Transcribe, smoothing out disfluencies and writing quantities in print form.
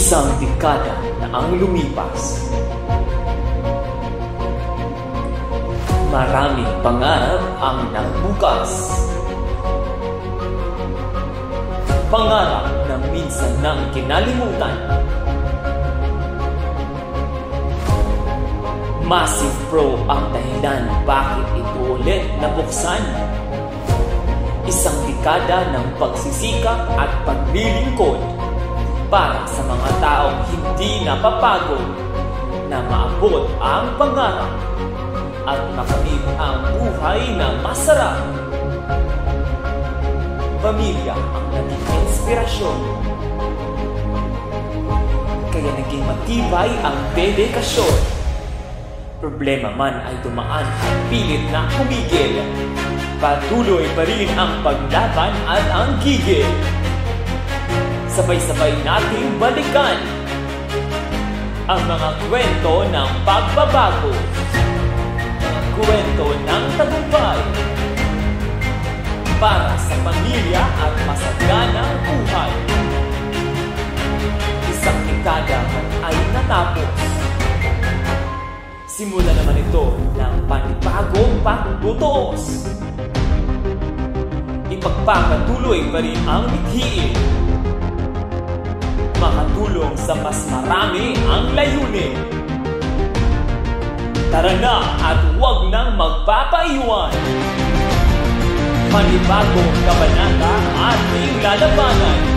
Isang dekada na ang lumipas. Maraming pangarap ang nagbukas. Pangarap na minsan nang kinalimutan. Massive Pro ang dahilan bakit ito ulit nabuksan. Isang dekada ng pagsisikap at paglilingkod para sa mga taong hindi napapagod na maabot ang pangarap at makamit ang buhay na masarap. Pamilya ang naging inspirasyon, kaya naging matibay ang dedikasyon. Problema man ay dumaan at pilit na humigil, patuloy pa rin ang paglaban at ang gigil. Sabay-sabay nating balikan ang mga kwento ng pagbabago, mga kwento ng tagumpay para sa pamilya at masaganang buhay. Isang dekada ay natapos. Simula naman ito ng panibagong pagtutuos. Ipagpapatuloy pa rin ang mithiin, makatulong sa mas marami ang layunin. Tara na at huwag nang magpapaiwan. Panibagong kabanata ating lalabanan.